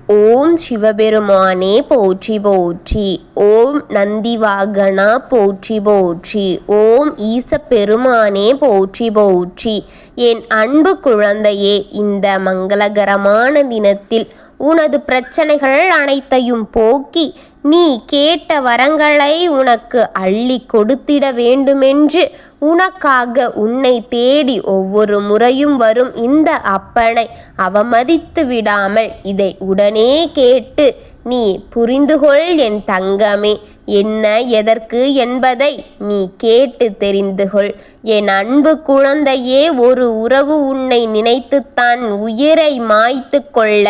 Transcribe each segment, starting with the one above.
ஓம் சிவபெருமானே போற்றி போற்றி. ஓம் நந்திவாகனா போற்றி போற்றி. ஓம் ஈசப்பெருமானே போற்றி போற்றி. என் அன்பு குழந்தையே, இந்த மங்களகரமான தினத்தில் உனது பிரச்சனைகள் அனைத்தையும் போக்கி நீ கேட்ட வரங்களை உனக்கு அள்ளி கொடுத்திட வேண்டுமென்று உனக்காக உன்னை தேடி ஒவ்வொரு முறையும் வரும் இந்த அப்பனை அவமதித்து விடாமல் இதை உடனே கேட்டு நீ புரிந்துகொள் என் தங்கமே. என்ன எதற்கு என்பதை நீ கேட்டு தெரிந்துகொள். என் அன்பு குழந்தையே, ஒரு உறவு உன்னை நினைத்துத்தான் உயிரை மாய்த்து கொள்ள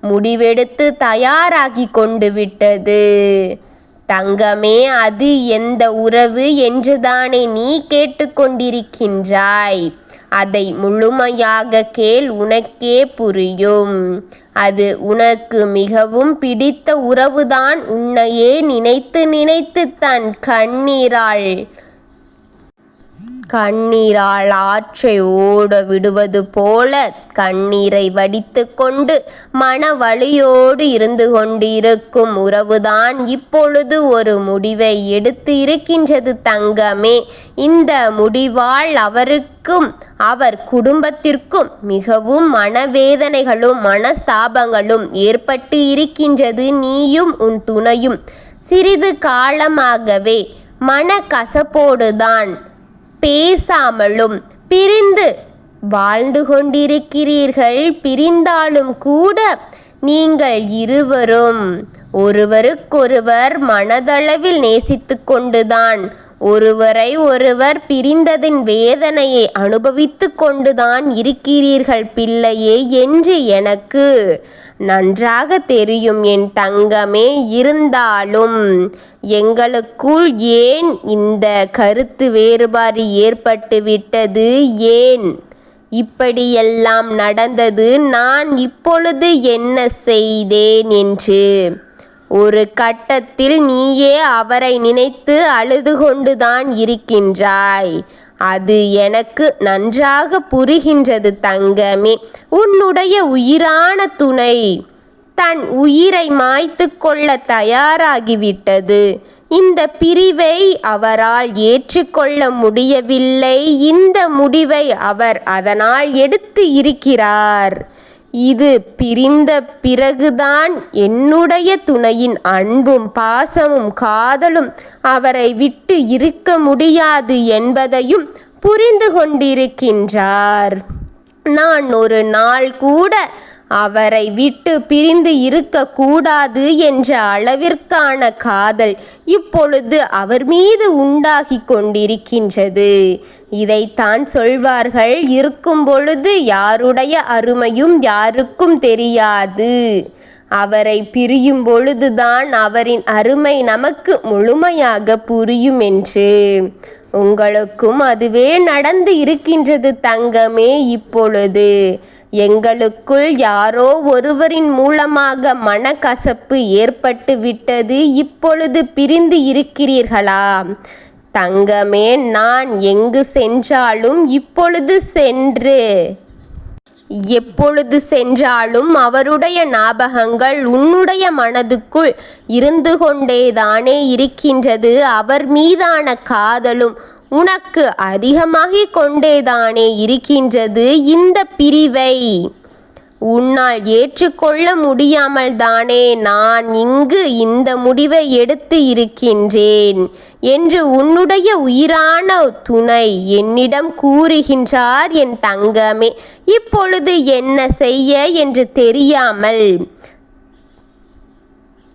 முடிவெடுத்து தயாராகி கொண்டு விட்டது. தங்கமே, அது எந்த உறவு என்றுதானே நீ கேட்டுக்கொண்டிருக்கின்றாய். அதை முழுமையாக கேள், உனக்கே புரியும். அது உனக்கு மிகவும் பிடித்த உறவுதான். உன்னையே நினைத்து நினைத்து தன் கண்ணீரால் ஆற்றை ஓட விடுவது போல கண்ணீரை வடித்து கொண்டு மன வலியோடு இருந்து கொண்டிருக்கும் உறவுதான் இப்பொழுது ஒரு முடிவை எடுத்து இருக்கின்றது தங்கமே. இந்த முடிவால் அவருக்கும் அவர் குடும்பத்திற்கும் மிகவும் மனவேதனைகளும் மனஸ்தாபங்களும் ஏற்பட்டு இருக்கின்றது. நீயும் உன் துணையும் சிறிது காலமாகவே மனக்கசப்போடுதான் பேசாமலும் பிரிந்து வாழ்ந்து கொண்டிருக்கிறீர்கள். பிரிந்தாலும் கூட நீங்கள் இருவரும் ஒருவருக்கொருவர் மனதளவில் நேசித்து கொண்டுதான் ஒருவரை ஒருவர் பிரிந்ததின் வேதனையை அனுபவித்து கொண்டுதான் இருக்கிறீர்கள் பிள்ளையே என்று எனக்கு நன்றாக தெரியும் என் தங்கமே. இருந்தாலும் எங்களுக்குள் ஏன் இந்த கருத்து வேறுபாடு ஏற்பட்டு விட்டது, ஏன் இப்படியெல்லாம் நடந்தது, நான் இப்பொழுது என்ன செய்தேன் என்று ஒரு கட்டத்தில் நீயே அவரை நினைத்து அழுது கொண்டுதான் இருக்கின்றாய். அது எனக்கு நன்றாக புரிகின்றது தங்கமே. உன்னுடைய உயிரான துணை தன் உயிரை மாய்த்து கொள்ள தயாராகிவிட்டது. இந்த பிரிவை அவரால் ஏற்றுக்கொள்ள முடியவில்லை. இந்த முடிவை அவர் அதனால் எடுத்து இருக்கிறார். இது பிரிந்த பிறகுதான் என்னுடைய துணையின் அன்பும் பாசமும் காதலும் அவரை விட்டு இருக்க முடியாது என்பதையும் புரிந்து கொண்டிருக்கின்றார். நான் ஒரு நாள் கூட அவரை விட்டு பிரிந்து இருக்கக்கூடாது என்ற அளவிற்கான காதல் இப்பொழுது அவர் மீது உண்டாகி கொண்டிருக்கின்றது. இதைத்தான் சொல்வார்கள், இருக்கும் பொழுது யாருடைய அருமையும் யாருக்கும் தெரியாது. அவரை பிரியும் பொழுதுதான் அவரின் அருமை நமக்கு முழுமையாக புரியும் என்று. உங்களுக்கும் அதுவே நடந்து இருக்கின்றது தங்கமே. இப்பொழுது எங்களுக்குள் யாரோ ஒருவரின் மூலமாக மனக்கசப்பு ஏற்பட்டு விட்டது. இப்பொழுது பிரிந்து இருக்கிறீர்களா தங்கமே? நான் எங்கு சென்றாலும் எப்பொழுது சென்றாலும் அவருடைய ஞாபகங்கள் உன்னுடைய மனதுக்குள் இருந்து கொண்டேதானே இருக்கின்றது. அவர் மீதான காதலும் உனக்கு அதிகமாகிக் கொண்டேதானே இருக்கின்றது. இந்த பிரிவை உன்னால் ஏற்றுக்கொள்ள முடியாமல் தானே நான் இங்கு இந்த முடிவை எடுத்து இருக்கின்றேன் என்று உன்னுடைய உயிரான துணை என்னிடம் கூறுகின்றார் என் தங்கமே. இப்பொழுது என்ன செய்ய என்று தெரியாமல்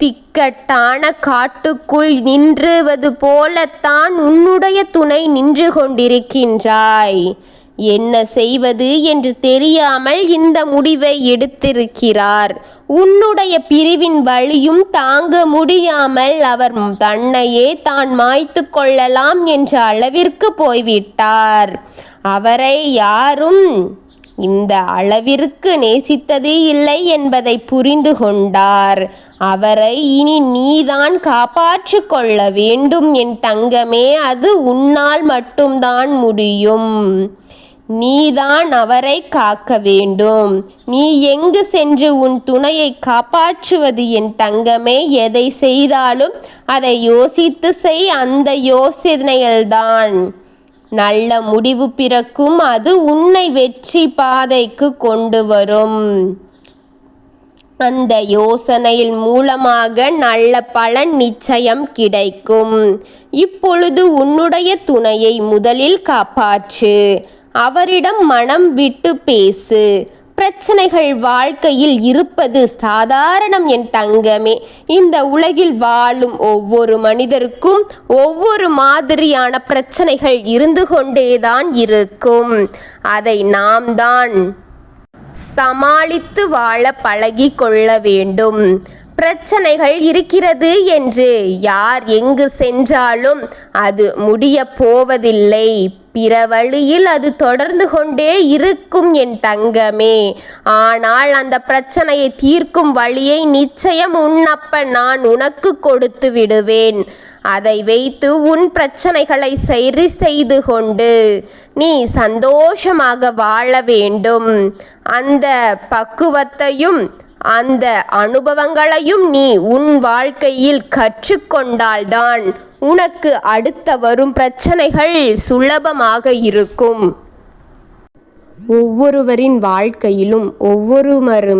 திக்கட்டான காட்டுக்குள் நின்றுவது போலத்தான் உன்னுடைய துணை நின்று கொண்டிருக்கின்றாய். என்ன செய்வது என்று தெரியாமல் இந்த முடிவை எடுத்திருக்கிறார். உன்னுடைய பிரிவின் வலியும் தாங்க முடியாமல் அவர் தன்னையே தான் மாய்த்து கொள்ளலாம் என்ற அளவிற்கு போய்விட்டார். அவரை யாரும் இந்த அளவிற்கு நேசித்ததே இல்லை என்பதை புரிந்து கொண்டார். அவரை இனி நீதான் காப்பாற்றி கொள்ள வேண்டும் என் தங்கமே. அது உன்னால் மட்டும்தான் முடியும். நீதான் அவரை காக்க வேண்டும். நீ எங்கு சென்று உன் துணையை காப்பாற்றுவது என் தங்கமே? எதை செய்தாலும் அதை யோசித்து செய். அந்த யோசனையில்தான் நல்ல முடிவு பிறக்கும். அது உன்னை வெற்றி பாதைக்கு கொண்டு வரும். அந்த யோசனையில் மூலமாக நல்ல பலன் நிச்சயம் கிடைக்கும். இப்பொழுது உன்னுடைய துணையை முதலில் காப்பாற்று. அவரிடம் மனம் விட்டு பேசு. பிரச்சனைகள் வாழ்க்கையில் இருப்பது சாதாரணம் என் தங்கமே. இந்த உலகில் வாழும் ஒவ்வொரு மனிதருக்கும் ஒவ்வொரு மாதிரியான பிரச்சனைகள் இருந்து கொண்டேதான் இருக்கும். அதை நாம் தான் சமாளித்து வாழ பழகி கொள்ள வேண்டும். பிரச்சனைகள் இருக்கிறது என்று யார் எங்கு சென்றாலும் அது முடிய போவதில்லை. பிற வழியில் அது தொடர்ந்து கொண்டே இருக்கும் என் தங்கமே. ஆனால் அந்த பிரச்சனையை தீர்க்கும் வழியை நிச்சயம் உன்னப்பன் நான் உனக்கு கொடுத்து விடுவேன். அதை வைத்து உன் பிரச்சனைகளை சரி செய்து கொண்டு நீ சந்தோஷமாக வாழ வேண்டும். அந்த பக்குவத்தையும் அந்த அனுபவங்களையும் நீ உன் வாழ்க்கையில் கற்றுக்கொண்டால்தான் உனக்கு அடுத்த வரும் பிரச்சனைகள் சுலபமாக இருக்கும். ஒவ்வொருவரின் வாழ்க்கையிலும் ஒவ்வொரு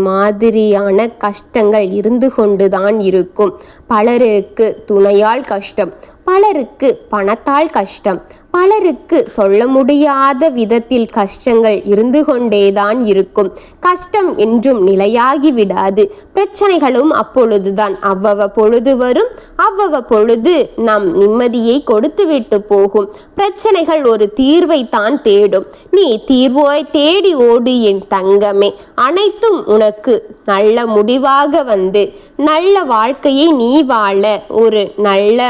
மாதிரியான கஷ்டங்கள் இருந்து கொண்டுதான் இருக்கும். பலருக்கு துணையால் கஷ்டம், பலருக்கு பணத்தால் கஷ்டம், பலருக்கு சொல்ல முடியாத விதத்தில் கஷ்டங்கள் இருந்து கொண்டேதான் இருக்கும். கஷ்டம் என்றும் நிலையாகி விடாது. பிரச்சனைகளும் அப்பொழுதுதான் அவ்வப்பொழுது வரும். அவ்வப்பொழுது நம் நிம்மதியை கொடுத்துவிட்டு போகும். பிரச்சனைகள் ஒரு தீர்வை தான் தேடும். நீ தீர்வை தேடி ஓடு என் தங்கமே. அனைத்தும் உனக்கு நல்ல முடிவாக வந்து நல்ல வாழ்க்கையை நீ வாழ ஒரு நல்ல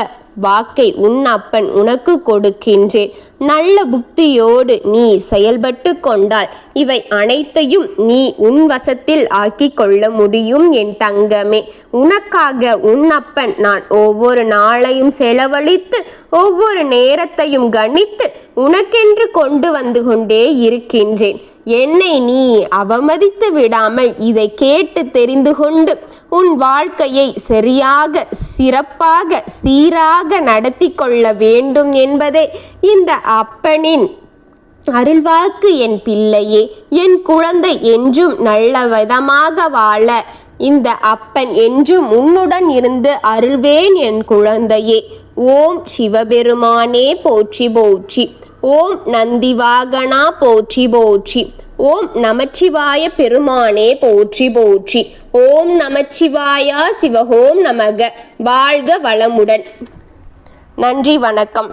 வாக்கை உன் அப்பன் உனக்கு கொடுக்கின்றேன். நல்ல புத்தியோடு நீ செயல்பட்டு கொண்டால் இவை அனைத்தையும் நீ உன் வசத்தில் ஆக்கி கொள்ள முடியும் என் தங்கமே. உனக்காக உன் அப்பன் நான் ஒவ்வொரு நாளையும் செலவழித்து ஒவ்வொரு நேரத்தையும் கணித்து உனக்கென்று கொண்டு வந்து கொண்டே இருக்கின்றேன். என்னை நீ அவமதித்து விடாமல் இதை கேட்டு தெரிந்து கொண்டு உன் வாழ்க்கையை சரியாக சிறப்பாக சீராக நடத்தி கொள்ள வேண்டும் என்பதே இந்த அப்பனின் அருள்வாக்கு. என் பிள்ளையே, என் குழந்தை என்றும் நல்ல விதமாக வாழ இந்த அப்பன் என்றும் உன்னுடன் இருந்து அருள்வேன் என் குழந்தையே. ஓம் சிவபெருமானே போற்றி போற்றி. ஓம் நந்திவாகனா போற்றி போற்றி. ஓம் நமச்சிவாய பெருமானே போற்றி போற்றி. ஓம் நமச்சிவாயா சிவஹோம் நமக. வாழ்க வளமுடன். நன்றி, வணக்கம்.